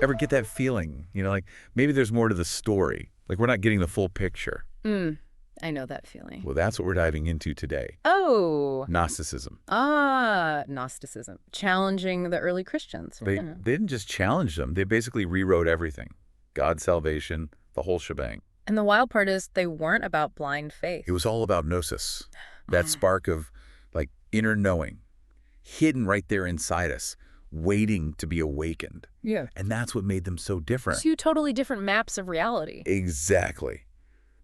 Ever get that feeling? Like maybe there's more to the story. Like we're not getting the full picture. I know that feeling. Well, that's what we're diving into today. Oh. Gnosticism. Gnosticism. Challenging the early Christians. They didn't just challenge them. They basically rewrote everything. God's salvation, the whole shebang. And the wild part is they weren't about blind faith. It was all about gnosis. That spark of like inner knowing, hidden right there inside us, waiting to be awakened. Yeah. And that's what made them so different. Two totally different maps of reality. Exactly.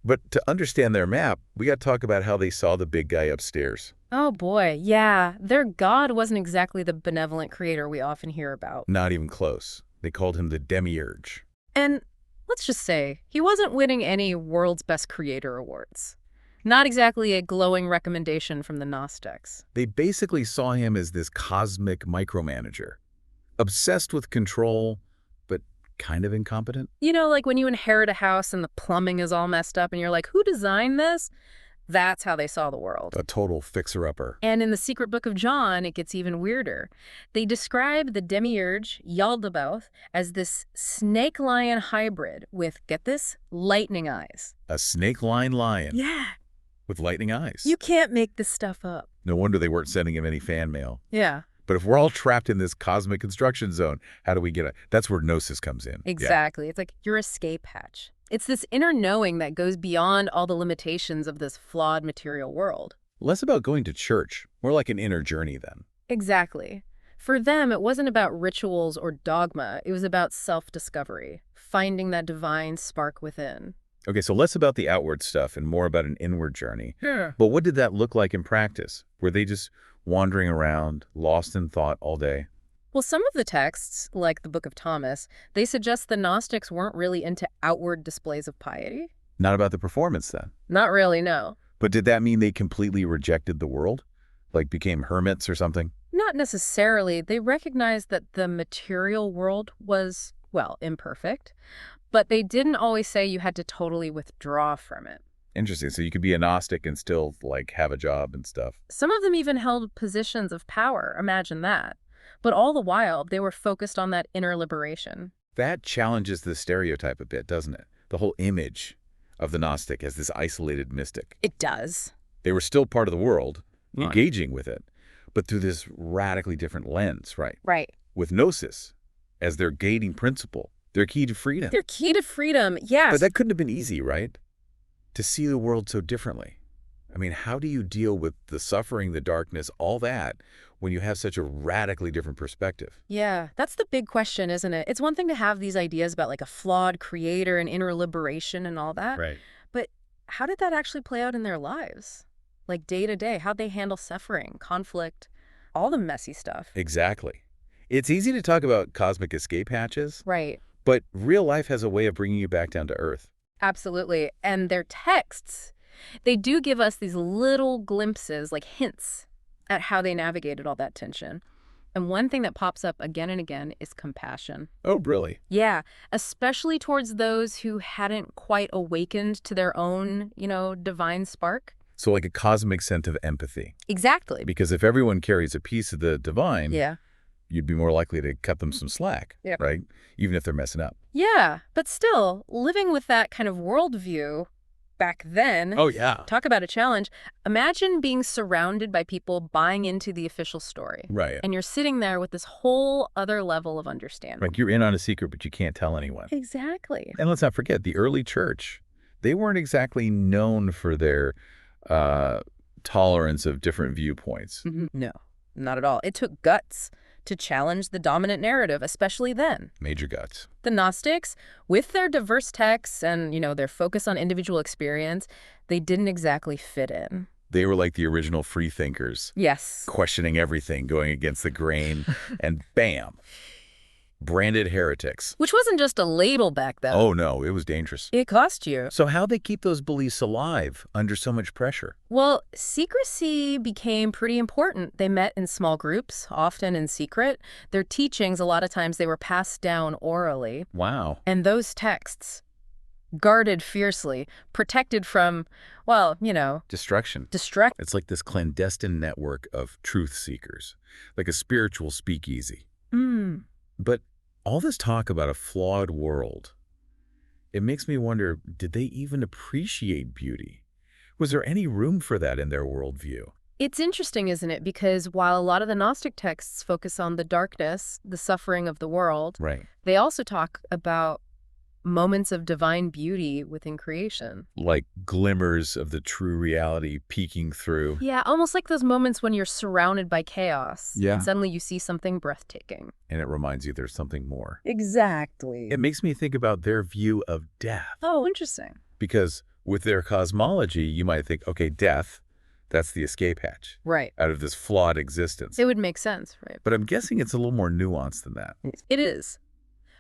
But to understand their map, we got to talk about how they saw the big guy upstairs. Oh boy, yeah. Their god wasn't exactly the benevolent creator we often hear about. Not even close. They called him the demiurge. And let's just say, he wasn't winning any World's Best Creator awards. Not exactly a glowing recommendation from the Gnostics. They basically saw him as this cosmic micromanager, obsessed with control, but kind of incompetent. Like when you inherit a house and the plumbing is all messed up and you're like, who designed this? That's how they saw the world. A total fixer-upper. And in the secret book of John, it gets even weirder. They describe the demiurge, Yaldabaoth, as this snake-lion hybrid with, get this, lightning eyes. A snake-line lion. Yeah. With lightning eyes. You can't make this stuff up. No wonder they weren't sending him any fan mail. Yeah. But if we're all trapped in this cosmic construction zone, how do we get it? That's where gnosis comes in. Exactly. Yeah. It's like your escape hatch. It's this inner knowing that goes beyond all the limitations of this flawed material world. Less about going to church, more like an inner journey then. Exactly. For them, it wasn't about rituals or dogma. It was about self-discovery, finding that divine spark within. Okay, so less about the outward stuff and more about an inward journey. Yeah. But what did that look like in practice? Were they just wandering around, lost in thought all day? Well, some of the texts, like the Book of Thomas, they suggest the Gnostics weren't really into outward displays of piety. Not about the performance then? Not really, no. But did that mean they completely rejected the world? Like became hermits or something? Not necessarily. They recognized that the material world was, well, imperfect. But they didn't always say you had to totally withdraw from it. Interesting. So you could be a Gnostic and still, like, have a job and stuff. Some of them even held positions of power. Imagine that. But all the while, they were focused on that inner liberation. That challenges the stereotype a bit, doesn't it? The whole image of the Gnostic as this isolated mystic. It does. They were still part of the world, engaging with it, but through this radically different lens, right? Right. With gnosis as their gating principle, their key to freedom. Their key to freedom, yes. But that couldn't have been easy, right? To see the world so differently. I mean, how do you deal with the suffering, the darkness, all that, when you have such a radically different perspective? Yeah, that's the big question, isn't it? It's one thing to have these ideas about like a flawed creator and inner liberation and all that. Right. But how did that actually play out in their lives? Like day to day, how'd they handle suffering, conflict, all the messy stuff? Exactly. It's easy to talk about cosmic escape hatches. Right. But real life has a way of bringing you back down to earth. Absolutely. And their texts, they do give us these little glimpses, like hints, at how they navigated all that tension. And one thing that pops up again and again is compassion. Oh, really? Yeah, especially towards those who hadn't quite awakened to their own, divine spark. So like a cosmic sense of empathy. Exactly. Because if everyone carries a piece of the divine, yeah, you'd be more likely to cut them some slack, right? Even if they're messing up. Yeah, but still, living with that kind of worldview back then, oh yeah, talk about a challenge. Imagine being surrounded by people buying into the official story. Right. And you're sitting there with this whole other level of understanding. Like you're in on a secret, but you can't tell anyone. Exactly. And let's not forget, the early church, they weren't exactly known for their tolerance of different viewpoints. No, not at all. It took guts to challenge the dominant narrative, especially then. Major guts. The Gnostics, with their diverse texts and, their focus on individual experience, they didn't exactly fit in. They were like the original free thinkers. Yes. Questioning everything, going against the grain, and bam, branded heretics. Which wasn't just a label back then. Oh, no, it was dangerous. It cost you. So how'd they keep those beliefs alive under so much pressure? Well, secrecy became pretty important. They met in small groups, often in secret. Their teachings, a lot of times, they were passed down orally. Wow. And those texts, guarded fiercely, protected from, well, destruction. It's like this clandestine network of truth seekers, like a spiritual speakeasy. But All this talk about a flawed world, it makes me wonder, did they even appreciate beauty? Was there any room for that in their worldview? It's interesting, isn't it? Because while a lot of the Gnostic texts focus on the darkness, the suffering of the world, Right. they also talk about moments of divine beauty within creation. Like glimmers of the true reality peeking through. Yeah, almost like those moments when you're surrounded by chaos. Yeah. And suddenly you see something breathtaking. And it reminds you there's something more. Exactly. It makes me think about their view of death. Oh, interesting. Because with their cosmology, you might think, okay, death, that's the escape hatch Right. out of this flawed existence. It would make sense, right? But I'm guessing it's a little more nuanced than that. It is.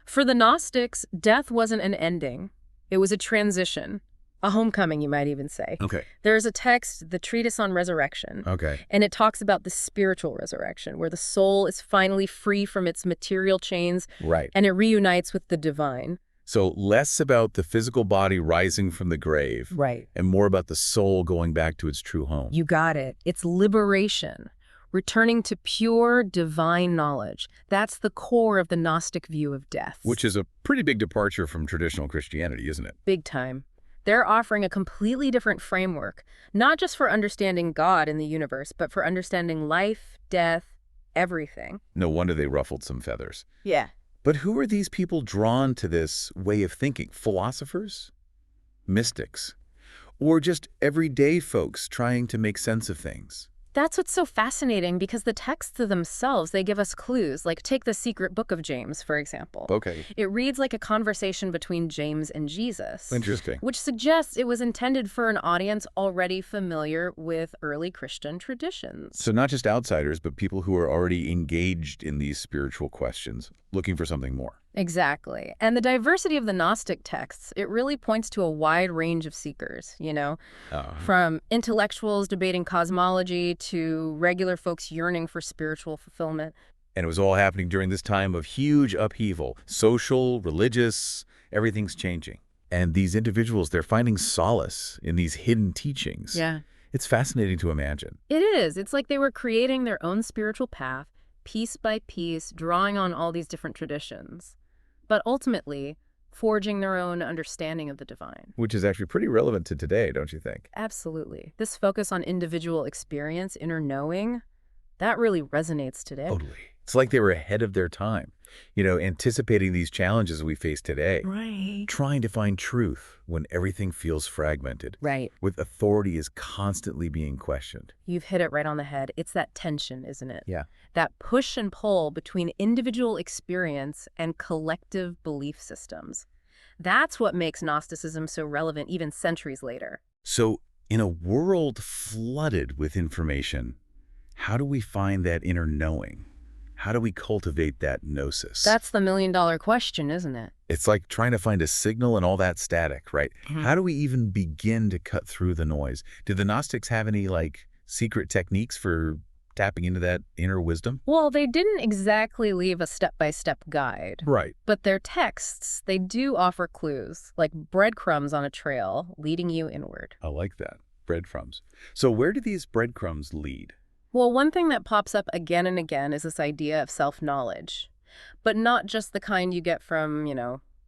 For the Gnostics, death wasn't an ending. It was a transition. A homecoming, you might even say. Okay. There's a text, the Treatise on Resurrection, Okay. and it talks about the spiritual resurrection, where the soul is finally free from its material chains Right. and it reunites with the divine. So less about the physical body rising from the grave Right. and more about the soul going back to its true home. You got it. It's liberation, returning to pure divine knowledge. That's the core of the Gnostic view of death. Which is a pretty big departure from traditional Christianity, isn't it? Big time. They're offering a completely different framework, not just for understanding God in the universe, but for understanding life, death, everything. No wonder they ruffled some feathers. Yeah. But who are these people drawn to this way of thinking? Philosophers? Mystics? Or just everyday folks trying to make sense of things? That's what's so fascinating, because the texts themselves, they give us clues. Like, take the secret book of James, for example. Okay. It reads like a conversation between James and Jesus. Interesting. Which suggests it was intended for an audience already familiar with early Christian traditions. So not just outsiders, but people who are already engaged in these spiritual questions, looking for something more. Exactly. And the diversity of the Gnostic texts, it really points to a wide range of seekers, from intellectuals debating cosmology to regular folks yearning for spiritual fulfillment. And it was all happening during this time of huge upheaval. Social, religious, everything's changing. And these individuals, they're finding solace in these hidden teachings. Yeah. It's fascinating to imagine. It is. It's like they were creating their own spiritual path, piece by piece, drawing on all these different traditions, but ultimately forging their own understanding of the divine. Which is actually pretty relevant to today, don't you think? Absolutely. This focus on individual experience, inner knowing, that really resonates today. Totally. It's like they were ahead of their time, anticipating these challenges we face today. Right. Trying to find truth when everything feels fragmented. Right. With authority is constantly being questioned. You've hit it right on the head. It's that tension, isn't it? Yeah. That push and pull between individual experience and collective belief systems. That's what makes Gnosticism so relevant even centuries later. So, in a world flooded with information, how do we find that inner knowing? How do we cultivate that gnosis? That's the million-dollar question, isn't it? It's like trying to find a signal in all that static, right? Mhm. How do we even begin to cut through the noise? Did the Gnostics have any, secret techniques for tapping into that inner wisdom? Well, they didn't exactly leave a step-by-step guide. Right. But their texts, they do offer clues, like breadcrumbs on a trail leading you inward. I like that. Breadcrumbs. So where do these breadcrumbs lead? Well, one thing that pops up again and again is this idea of self-knowledge, but not just the kind you get from,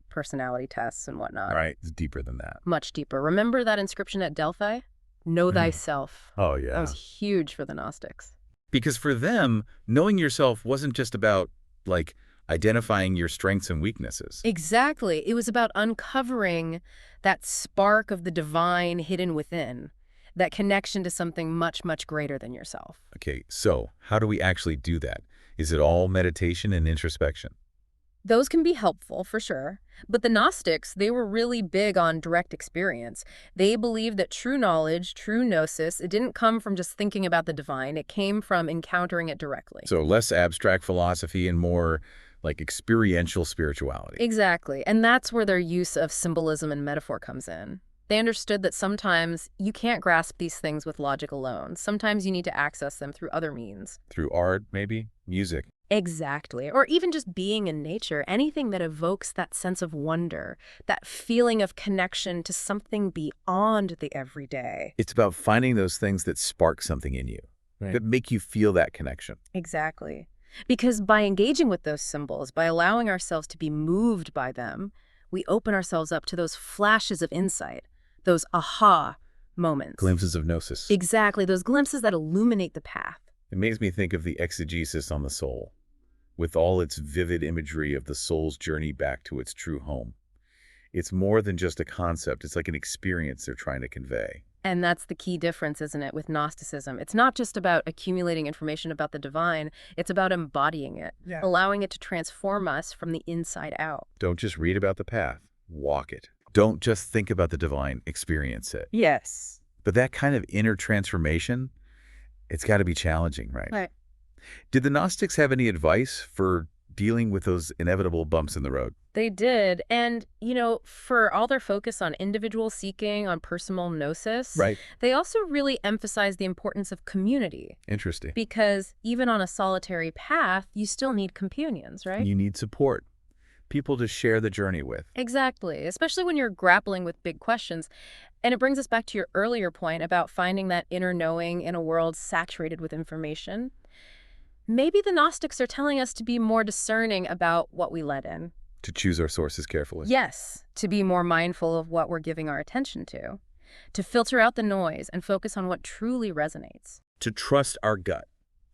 personality tests and whatnot. All right. It's deeper than that. Much deeper. Remember that inscription at Delphi? Know thyself. Oh, yeah. That was huge for the Gnostics. Because for them, knowing yourself wasn't just about, identifying your strengths and weaknesses. Exactly. It was about uncovering that spark of the divine hidden within, that connection to something much, much greater than yourself. Okay, so how do we actually do that? Is it all meditation and introspection? Those can be helpful, for sure. But the Gnostics, they were really big on direct experience. They believed that true knowledge, true gnosis, it didn't come from just thinking about the divine. It came from encountering it directly. So less abstract philosophy and more experiential spirituality. Exactly. And that's where their use of symbolism and metaphor comes in. They understood that sometimes you can't grasp these things with logic alone. Sometimes you need to access them through other means. Through art, maybe? Music. Exactly. Or even just being in nature, anything that evokes that sense of wonder, that feeling of connection to something beyond the everyday. It's about finding those things that spark something in you, that make you feel that connection. Exactly. Because by engaging with those symbols, by allowing ourselves to be moved by them, we open ourselves up to those flashes of insight, those aha moments. Glimpses of gnosis. Exactly, those glimpses that illuminate the path. It makes me think of the exegesis on the soul, with all its vivid imagery of the soul's journey back to its true home. It's more than just a concept. It's like an experience they're trying to convey. And that's the key difference, isn't it, with Gnosticism? It's not just about accumulating information about the divine. It's about embodying it, allowing it to transform us from the inside out. Don't just read about the path. Walk it. Don't just think about the divine. Experience it. Yes. But that kind of inner transformation, it's got to be challenging, right? Right. Did the Gnostics have any advice for dealing with those inevitable bumps in the road? They did. And, for all their focus on individual seeking, on personal gnosis, Right. they also really emphasize the importance of community. Interesting. Because even on a solitary path, you still need companions, right? You need support. People to share the journey with. Exactly, especially when you're grappling with big questions. And it brings us back to your earlier point about finding that inner knowing in a world saturated with information. Maybe the Gnostics are telling us to be more discerning about what we let in. To choose our sources carefully. Yes, to be more mindful of what we're giving our attention to filter out the noise and focus on what truly resonates. To trust our gut,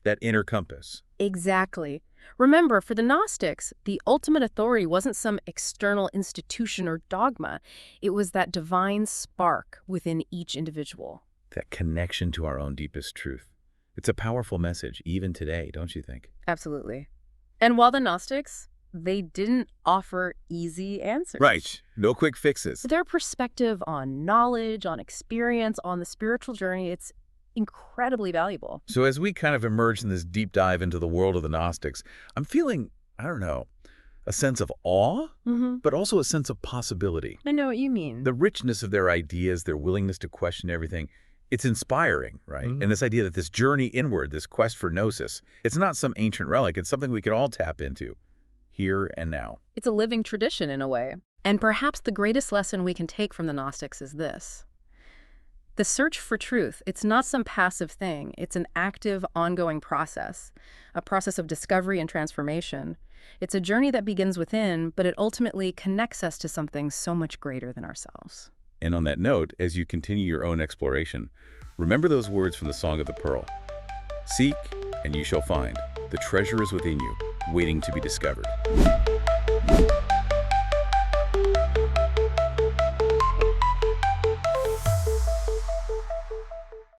that inner compass. Exactly. Remember, for the Gnostics, the ultimate authority wasn't some external institution or dogma. It was that divine spark within each individual. That connection to our own deepest truth. It's a powerful message, even today, don't you think? Absolutely. And while the Gnostics, they didn't offer easy answers. Right. No quick fixes. Their perspective on knowledge, on experience, on the spiritual journey, it's incredibly valuable. So as we kind of emerge in this deep dive into the world of the Gnostics, I'm feeling, a sense of awe, but also a sense of possibility. I know what you mean. The richness of their ideas, their willingness to question everything, it's inspiring, right? And this idea that this journey inward, this quest for gnosis, it's not some ancient relic. It's something we can all tap into here and now. It's a living tradition in a way. And perhaps the greatest lesson we can take from the Gnostics is this. The search for truth, it's not some passive thing. It's an active, ongoing process, a process of discovery and transformation. It's a journey that begins within, but it ultimately connects us to something so much greater than ourselves. And on that note, as you continue your own exploration, remember those words from the Song of the Pearl. Seek, and you shall find. The treasure is within you, waiting to be discovered.